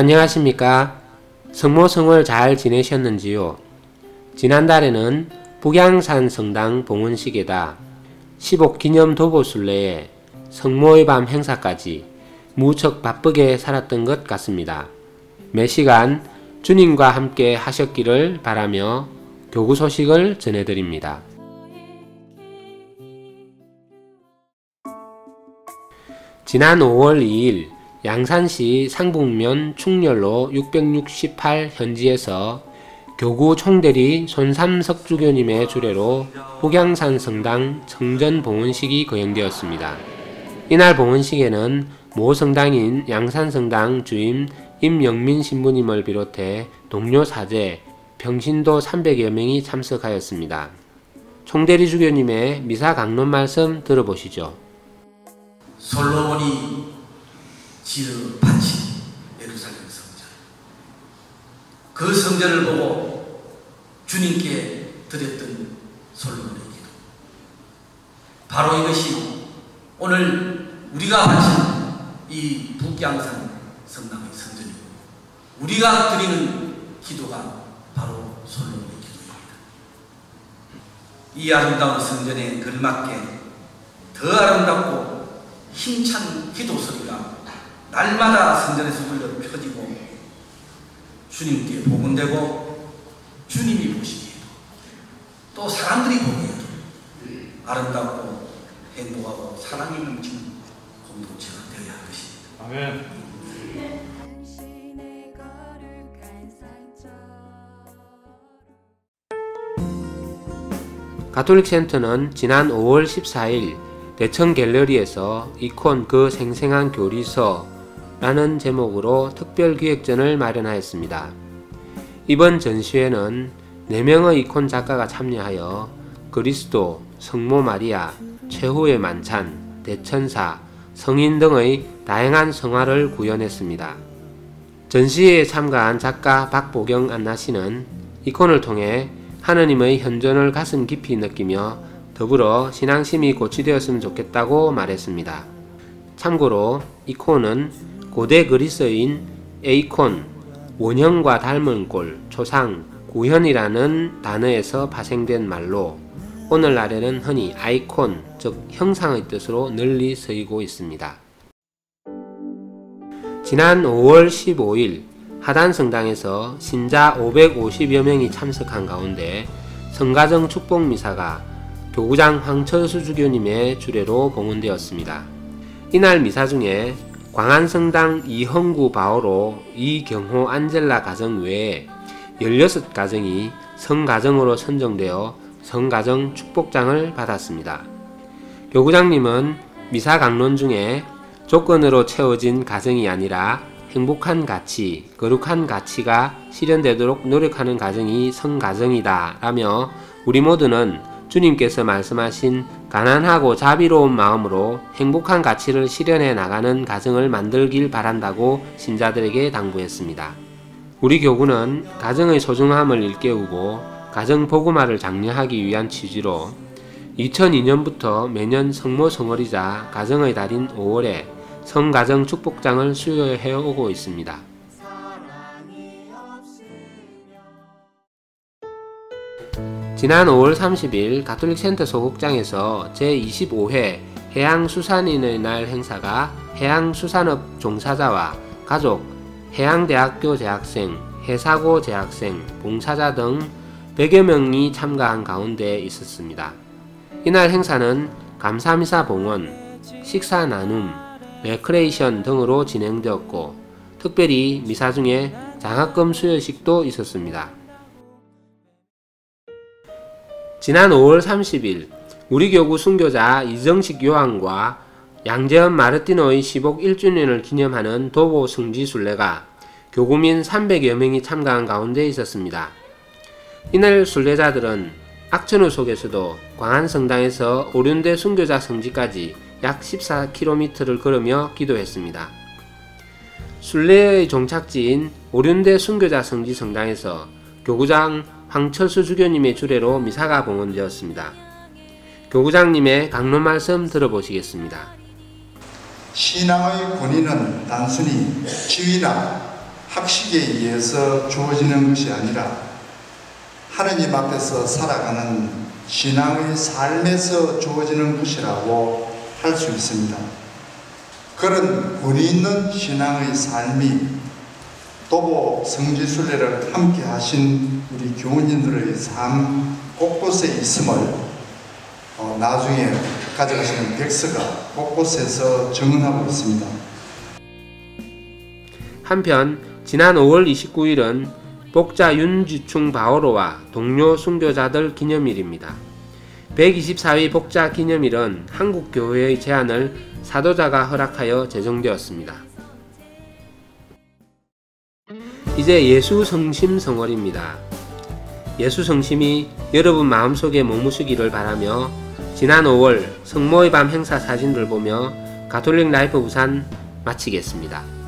안녕하십니까? 성모성월 잘 지내셨는지요? 지난달에는 북양산 성당 봉헌식에다 15기념 도보순례에 성모의 밤 행사까지 무척 바쁘게 살았던 것 같습니다. 매 시간 주님과 함께 하셨기를 바라며 교구 소식을 전해드립니다. 지난 5월 2일 양산시 상북면 충렬로 668 현지에서 교구 총대리 손삼석주교님의 주례로 북양산 성당 성전 봉헌식이 거행되었습니다. 이날 봉헌식에는 모 성당인 양산성당 주임 임영민 신부님을 비롯해 동료 사제, 평신도 300여 명이 참석하였습니다. 총대리 주교님의 미사 강론 말씀 들어보시죠. 솔로몬이 지은 반시 예루살렘 성전, 그 성전을 보고 주님께 드렸던 솔로몬의 기도, 바로 이것이 오늘 우리가 바친 이 북양산 성당의 성전이고 우리가 드리는 기도가 바로 솔로몬의 기도입니다. 이 아름다운 성전에 걸맞게 더 아름답고 힘찬 기도 소리가 날마다 성전에서 울려 펴지고 주님께 복음되고 주님이 보시기에도 또 사람들이 보기에도 아름답고 행복하고 사랑이 넘치는 공동체가 되어야 할 것입니다. 아멘. 가톨릭 센터는 지난 5월 14일 대청 갤러리에서 이콘 그 생생한 교리서 라는 제목으로 특별기획전을 마련하였습니다. 이번 전시회는 4명의 이콘 작가가 참여하여 그리스도, 성모 마리아, 최후의 만찬, 대천사, 성인 등의 다양한 성화를 구현했습니다. 전시회에 참가한 작가 박보경 안나씨는 이콘을 통해 하느님의 현존을 가슴 깊이 느끼며 더불어 신앙심이 고취되었으면 좋겠다고 말했습니다. 참고로 이콘은 고대 그리스어인 에이콘, 원형과 닮은 꼴, 초상, 구현이라는 단어에서 파생된 말로 오늘날에는 흔히 아이콘, 즉 형상의 뜻으로 널리 쓰이고 있습니다. 지난 5월 15일 하단성당에서 신자 550여 명이 참석한 가운데 성가정 축복미사가 교구장 황철수 주교님의 주례로 봉헌되었습니다. 이날 미사 중에 광안성당 이흥구 바오로 이경호 안젤라 가정 외에 16가정이 성가정으로 선정되어 성가정 축복장을 받았습니다. 교구장님은 미사 강론 중에 조건으로 채워진 가정이 아니라 행복한 가치, 거룩한 가치가 실현되도록 노력하는 가정이 성가정이다 라며 우리 모두는 주님께서 말씀하신 가난하고 자비로운 마음으로 행복한 가치를 실현해 나가는 가정을 만들길 바란다고 신자들에게 당부했습니다. 우리 교구는 가정의 소중함을 일깨우고 가정 복음화를 장려하기 위한 취지로 2002년부터 매년 성모 성월이자 가정의 달인 5월에 성가정 축복장을 수여해 오고 있습니다. 지난 5월 30일 가톨릭 센터 소극장에서 제25회 해양수산인의 날 행사가 해양수산업 종사자와 가족, 해양대학교 재학생, 해사고 재학생, 봉사자 등 100여 명이 참가한 가운데 있었습니다. 이날 행사는 감사미사 봉헌, 식사 나눔, 레크레이션 등으로 진행되었고 특별히 미사 중에 장학금 수여식도 있었습니다. 지난 5월 30일 우리 교구 순교자 이정식 요한과 양재현 마르티노의 시복 1주년을 기념하는 도보 승지순례가 교구민 300여 명이 참가한 가운데 있었습니다. 이날 순례자들은 악천후 속에서도 광안성당에서 오륜대 순교자 성지까지 약 14km를 걸으며 기도했습니다. 순례의 종착지인 오륜대 순교자 성지 성당에서 교구장 황철수 주교님의 주례로 미사가 봉헌되었습니다. 교구장님의 강론 말씀 들어보시겠습니다. 신앙의 권위는 단순히 지위나 학식에 의해서 주어지는 것이 아니라 하느님 앞에서 살아가는 신앙의 삶에서 주어지는 것이라고 할 수 있습니다. 그런 권위 있는 신앙의 삶이 도보 성지순례를 함께 하신 우리 교우님들의 삶 곳곳에 있음을 나중에 가져가시는 백서가 곳곳에서 증언하고 있습니다. 한편 지난 5월 29일은 복자 윤지충 바오로와 동료 순교자들 기념일입니다. 124위 복자 기념일은 한국교회의 제안을 사도자가 허락하여 제정되었습니다. 이제 예수성심성월입니다. 예수성심이 여러분 마음속에 머무시기를 바라며 지난 5월 성모의 밤 행사 사진을 보며 가톨릭 라이프 부산 마치겠습니다.